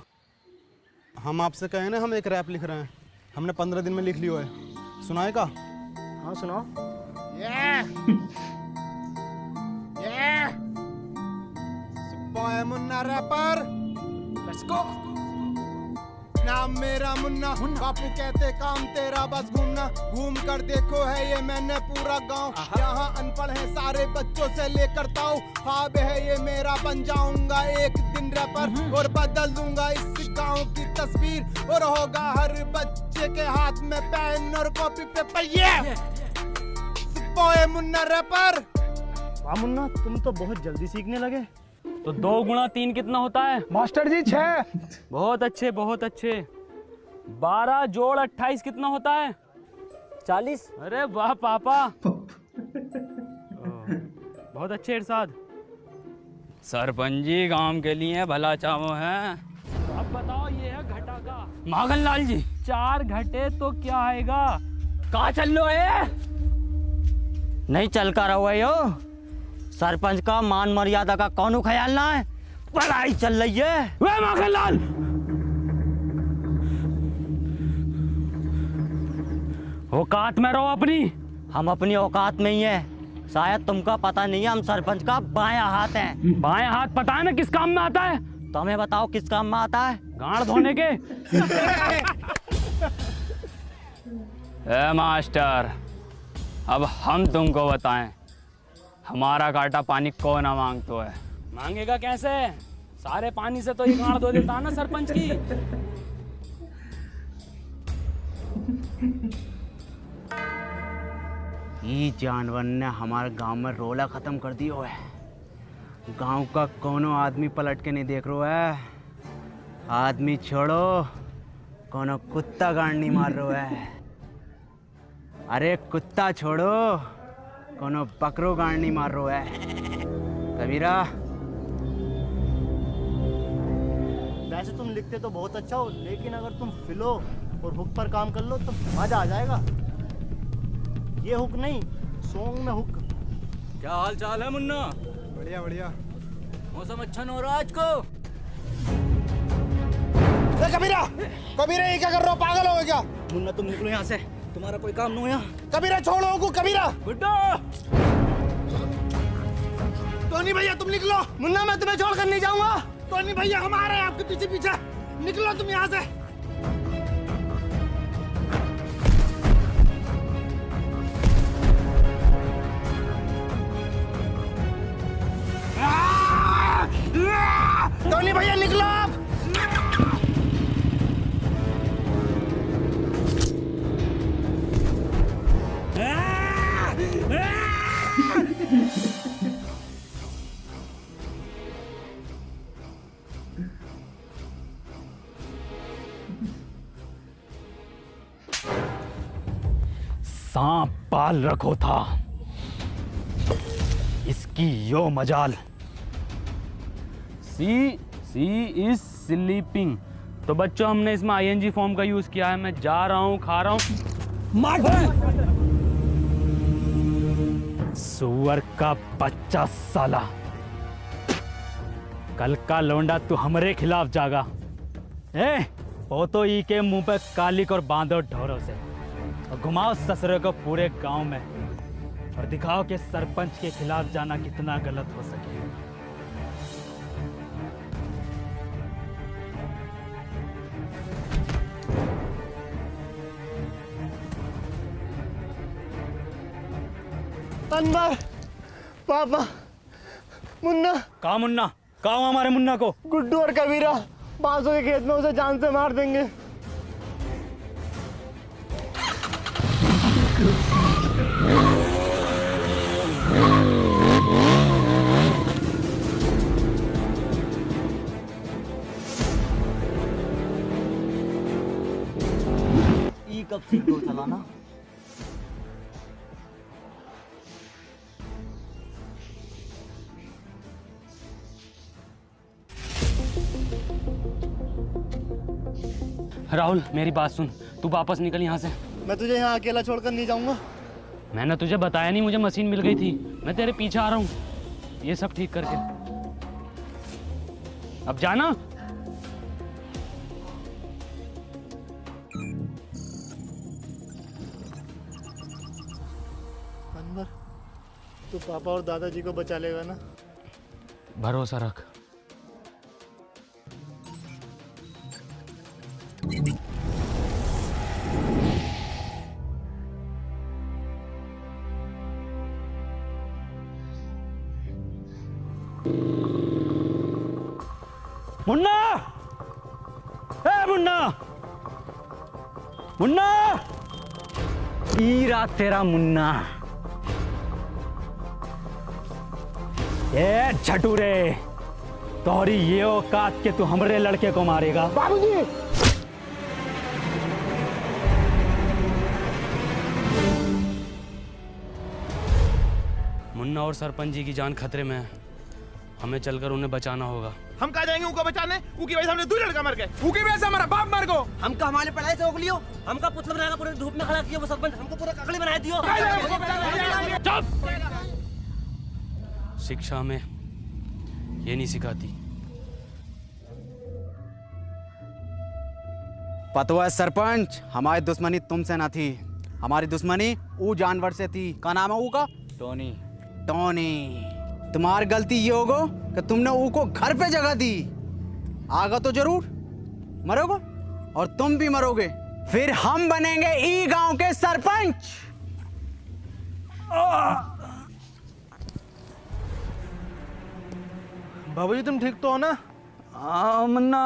Speaker 6: हम आपसे कहे ना, हम एक रैप लिख रहे हैं, हमने 15 दिन में लिख लिया है। सुनाए का?
Speaker 15: हाँ सुनाओ।
Speaker 5: Boy Munna rapper, let's go. नाम मेरा मुन्ना, बापू कहते काम तेरा बस घूमना। घूम कर देखो है ये मैंने पूरा गांव। यहाँ अनपढ़ है सारे बच्चों से लेकर ताऊ। ख्वाब है ये मेरा, बन जाऊंगा एक दिन रैपर और बदल दूंगा इस गांव की तस्वीर। और होगा हर बच्चे के हाथ में पेन और कॉपी पेपर। ये बॉय मुन्ना रैपर।
Speaker 15: वाह मुन्ना, तुम तो बहुत जल्दी सीखने लगे।
Speaker 8: तो 2 गुणा 3 कितना होता है?
Speaker 17: मास्टर जी 6।
Speaker 8: बहुत अच्छे, बहुत अच्छे। 12 जोड़ 28 कितना होता है?
Speaker 15: 40।
Speaker 8: अरे वाह पापा। बहुत अच्छे इरशाद। सरपंच जी गांव के लिए भला चाहो हैं। अब बताओ, ये है घटा का। माखन लाल जी, 4 घटे तो क्या आएगा? कहाँ चल लो है?
Speaker 7: नहीं चल कर रहा है यो। सरपंच का मान मर्यादा का कौन ख्याल ना है? पढ़ाई चल रही है।
Speaker 8: वे माखनलाल, औकात में रहो अपनी।
Speaker 7: हम अपनी औकात में ही है। शायद तुमका पता नहीं है, हम सरपंच का बायां हाथ हैं।
Speaker 8: बायां हाथ पता है ना किस काम में आता है?
Speaker 7: तो हमें बताओ किस काम में आता है?
Speaker 8: गांड धोने के। ए मास्टर, अब हम तुमको बताएं, हमारा काटा पानी कौन ना मांगतो है? मांगेगा कैसे? सारे पानी से तो ये गांड धो देता है ना सरपंच की।
Speaker 18: ये जानवर ने हमारे गांव में रोला खत्म कर दिया है। गांव का कोनो आदमी पलट के नहीं देख रहा है। आदमी छोड़ो, कोनो कुत्ता गांड नहीं मार रहा है। अरे कुत्ता छोड़ो, कोनो बकरो गांड नहीं मार रहा है। कबीरा,
Speaker 15: वैसे तुम लिखते तो बहुत अच्छा हो, लेकिन अगर तुम फिलो और हुक पर काम कर लो तो मजा आ जाएगा। ये हुक नहीं, सॉन्ग में हुक।
Speaker 11: क्या हाल चाल है मुन्ना?
Speaker 6: बढ़िया बढ़िया।
Speaker 11: मौसम अच्छा न हो रहा आज को?
Speaker 15: कबीरा, कबीरा ये क्या कर रहे हो, पागल हो गए क्या?
Speaker 11: मुन्ना तुम निकलो यहाँ से, तुम्हारा कोई काम नहीं है यहाँ।
Speaker 15: कबीरा छोड़ो को, कबीरा।
Speaker 11: गुड्डू,
Speaker 15: टोनी भैया तुम निकलो। मुन्ना मैं तुम्हें छोड़कर नहीं जाऊंगा। टोनी भैया हम आ रहे हैं आपके पीछे पीछे, निकलो तुम यहाँ से। टोनी भैया निकलो आप।
Speaker 13: सांप पाल रखो था, इसकी यो मजाल।
Speaker 12: सी इज स्लीपिंग। तो बच्चों हमने इसमें ING फॉर्म का यूज किया है। मैं जा रहा हूँ, खा रहा हूँ।
Speaker 13: सुअर का बच्चा साला, कल का लौंडा तू हमरे खिलाफ जागा। वो तो ई के मुंह पे कालिक और बांधो ढोरों से और घुमाओ ससुरे को पूरे गांव में और दिखाओ कि सरपंच के खिलाफ जाना कितना गलत हो सके।
Speaker 15: अनवर, पापा, मुन्ना।
Speaker 13: कहाँ मुन्ना? कहाँ हमारे मुन्ना को?
Speaker 15: गुड्डू और कबीरा बांसों के खेत में उसे जान से मार देंगे।
Speaker 11: ई कब सीख दो चलाना?
Speaker 12: राहुल मेरी बात सुन, तू वापस निकल यहाँ से।
Speaker 15: मैं तुझे यहाँ अकेला छोड़कर नहीं जाऊंगा।
Speaker 12: मैंने तुझे बताया नहीं, मुझे मशीन मिल गई थी। मैं तेरे पीछे आ रहा हूँ ये सब ठीक करके। अब जाना।
Speaker 15: अनवर, तू पापा और दादाजी को बचा लेगा ना?
Speaker 12: भरोसा रख।
Speaker 13: मुन्ना, मुन्ना, मुन्ना, ईरा तेरा मुन्ना। ये झटूरे, तोहरी ये औकात के तू हमरे लड़के को मारेगा?
Speaker 15: बाबूजी।
Speaker 12: मुन्ना और सरपंच जी की जान खतरे में है, हमें चलकर उन्हें बचाना होगा।
Speaker 15: हम कहाँ जाएंगे उनको बचाने? उनकी वजह से हमने 2 लड़का मर गए। उनकी वजह से हमारा बाप मर गो।
Speaker 11: हमका हमारे पढ़ाई से रोक लियो, हमका पुतला बनाकर पूरे धूप में खड़ा किया वो सरपंच, हमको पूरा ककड़ी बना दियो।
Speaker 12: शिक्षा में ये नहीं सिखाती।
Speaker 18: पतवा सरपंच, हमारी दुश्मनी तुमसे ना थी, हमारी दुश्मनी वो जानवर से थी। क्या नाम है वो का?
Speaker 11: टोनी।
Speaker 18: टोनी। तुम्हारी गलती ये होगा कि तुमने वो को घर पे जगह दी। आगा तो जरूर मरोगे और तुम भी मरोगे, फिर हम बनेंगे ई गांव के सरपंच।
Speaker 15: बाबूजी तुम ठीक तो हो ना?
Speaker 13: हाँ मुन्ना,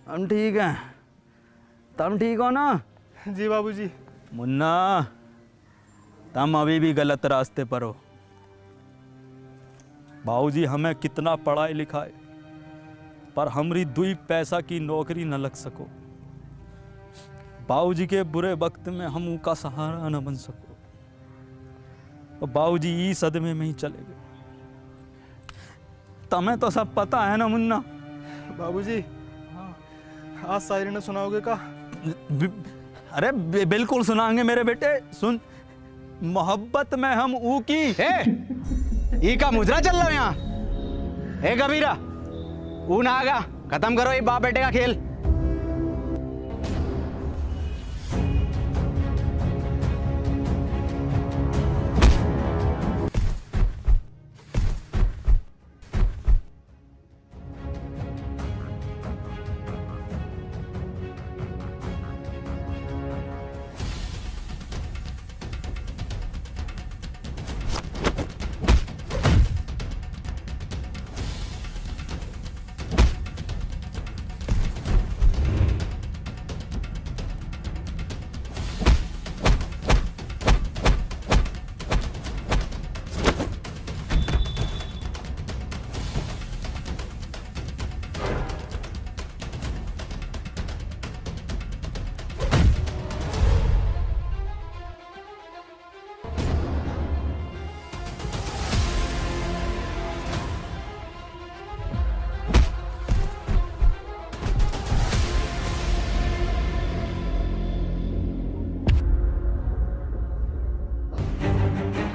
Speaker 13: हम ठीक हैं। तुम ठीक हो ना?
Speaker 15: जी बाबूजी।
Speaker 13: मुन्ना, तुम अभी भी गलत रास्ते पर हो। बाबूजी हमें कितना पढ़ाई लिखाए पर हमारी 2 पैसा की नौकरी न लग सको। बाबूजी के बुरे वक्त में हम उनका सहारा न बन सको और बाबूजी ई सदमे में ही चले गए। तुम्हें तो सब पता है ना मुन्ना?
Speaker 15: बाबूजी आज शायरी ने सुनाओगे का?
Speaker 13: अरे बिल्कुल सुनाएंगे मेरे बेटे। सुन, मोहब्बत में हम ऊ की
Speaker 18: ई का मुजरा चल रहा है यहाँ। कबीरा ऊ ना आगा, खत्म करो ये बाप बेटे का खेल।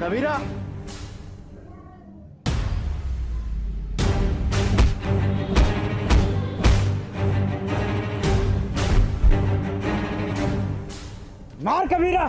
Speaker 15: कबीरा
Speaker 16: मार कबीरा।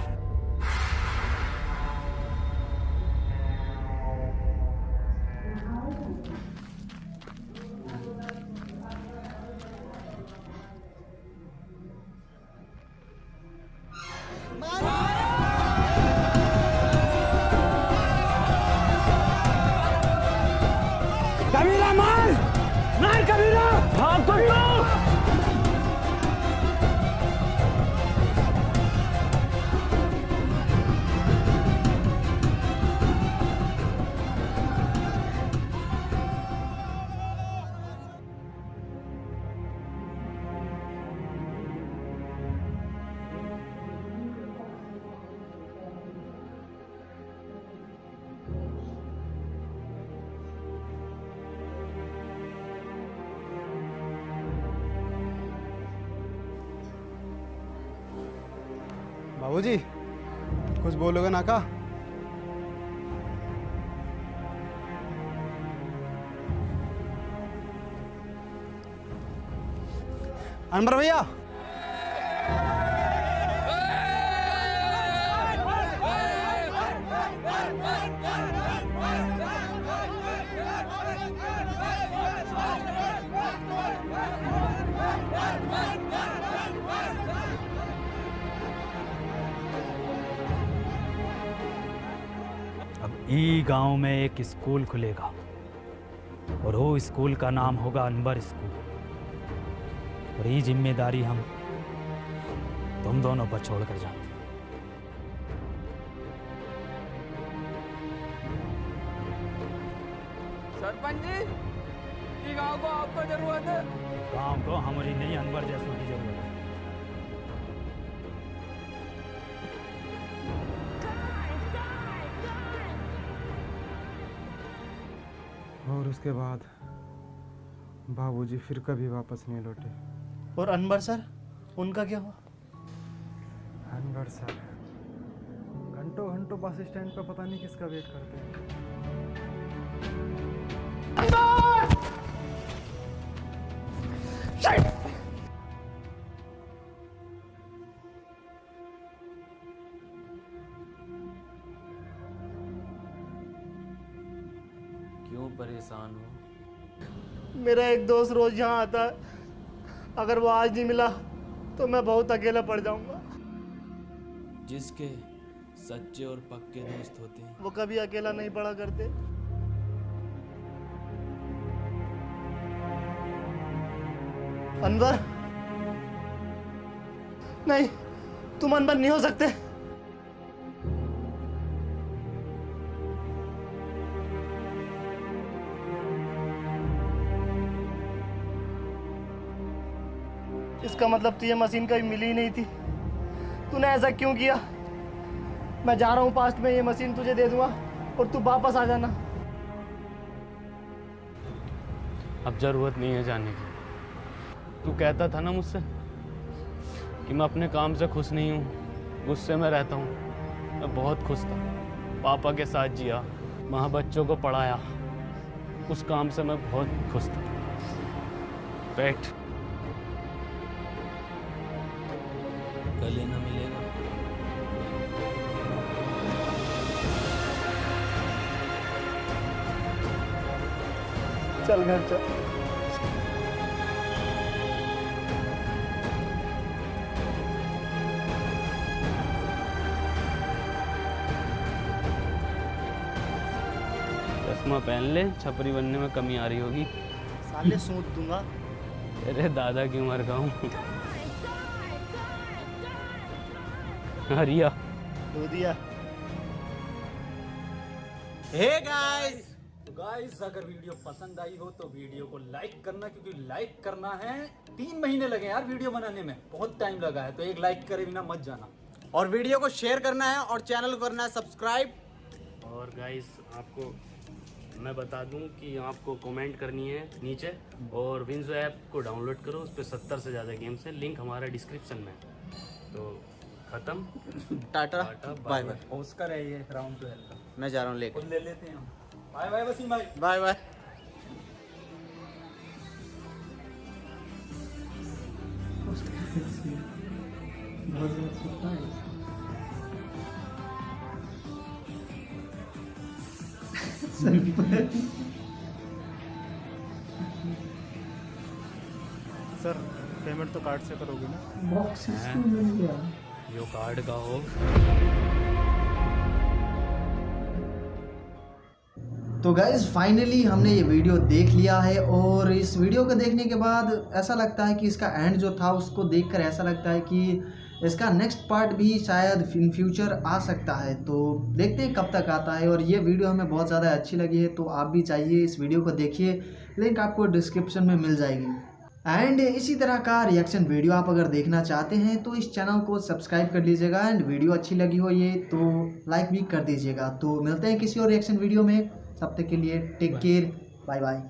Speaker 12: कबीरा मार मार कबीरा। भाग तो
Speaker 6: बाबूजी कुछ बोलोगे ना का? अनवर भैया
Speaker 13: ई गांव में एक स्कूल खुलेगा और वो स्कूल का नाम होगा अनवर स्कूल। और ये जिम्मेदारी हम तुम दोनों पर छोड़ कर जाते हैं।
Speaker 12: सरपंच जी, गांव को आपको जरूरत है।
Speaker 13: गांव को हमारी नहीं, अनवर जैसों की जरूरत है।
Speaker 6: और उसके बाद बाबूजी फिर कभी वापस नहीं लौटे।
Speaker 15: और अनवर सर, उनका क्या हुआ?
Speaker 6: अनवर सर घंटों घंटों बस स्टैंड पे पता नहीं किसका वेट करते हैं।
Speaker 11: क्यों परेशान हो?
Speaker 15: मेरा एक दोस्त रोज यहाँ आता है, अगर वो आज नहीं मिला तो मैं बहुत अकेला पड़ जाऊंगा।
Speaker 11: जिसके सच्चे और पक्के दोस्त होते हैं
Speaker 15: वो कभी अकेला नहीं पड़ा करते। अनवर, नहीं, तुम अनवर नहीं हो सकते। इसका मतलब तुझे मशीन कभी मिली ही नहीं थी। तूने ऐसा क्यों किया? मैं जा रहा हूँ पास्ट में, ये मशीन तुझे दे दूंगा और तू वापस आ जाना।
Speaker 8: अब जरूरत नहीं है जाने की। तू कहता था ना मुझसे कि मैं अपने काम से खुश नहीं हूँ, गुस्से में रहता हूँ। मैं बहुत खुश था, पापा के साथ जिया, वहाँ बच्चों को पढ़ाया, उस काम से मैं बहुत खुश था। बैठ।
Speaker 11: गले न मिलेगा।
Speaker 15: चल घर चल।
Speaker 8: चश्मा पहन ले, छपरी बनने में कमी आ रही होगी।
Speaker 15: साले सूंट दूंगा।
Speaker 8: अरे दादा की उम्र का हूँ। हरिया
Speaker 15: दूधिया।
Speaker 16: हे गाइस, अगर वीडियो पसंद आई हो तो वीडियो को लाइक करना, क्योंकि लाइक करना है। 3 महीने लगे यार वीडियो बनाने में, बहुत टाइम लगा है, तो एक लाइक करे बिना मत जाना।
Speaker 18: और वीडियो को शेयर करना है और चैनल को करना है सब्सक्राइब।
Speaker 8: और गाइस, आपको मैं बता दूं कि आपको कमेंट करनी है नीचे, और विंजो ऐप को डाउनलोड करो, उस पर 70 से ज़्यादा गेम्स हैं, लिंक हमारा डिस्क्रिप्शन में है। तो खत्म।
Speaker 18: Tata bye bye.
Speaker 11: ऑस्कर है ये राउंड 12 का।
Speaker 18: मैं जा रहा हूँ लेकर।
Speaker 11: ले लेते हैं हम। बाय बाय वसीम भाई।
Speaker 18: Bye bye.
Speaker 19: सर पेमेंट तो कार्ड से करोगे ना?
Speaker 2: बॉक्स
Speaker 8: हैं?
Speaker 2: मिल गया।
Speaker 8: यो कार्ड का हो।
Speaker 2: तो गाइज फाइनली हमने ये वीडियो देख लिया है और इस वीडियो को देखने के बाद ऐसा लगता है कि इसका एंड जो था उसको देखकर ऐसा लगता है कि इसका नेक्स्ट पार्ट भी शायद इन फ्यूचर आ सकता है। तो देखते हैं कब तक आता है। और ये वीडियो हमें बहुत ज़्यादा अच्छी लगी है तो आप भी चाहिए इस वीडियो को देखिए, लिंक आपको डिस्क्रिप्शन में मिल जाएगी। एंड इसी तरह का रिएक्शन वीडियो आप अगर देखना चाहते हैं तो इस चैनल को सब्सक्राइब कर लीजिएगा। एंड वीडियो अच्छी लगी हो ये तो लाइक भी कर दीजिएगा। तो मिलते हैं किसी और रिएक्शन वीडियो में, तब तक के लिए टेक केयर, बाय बाय।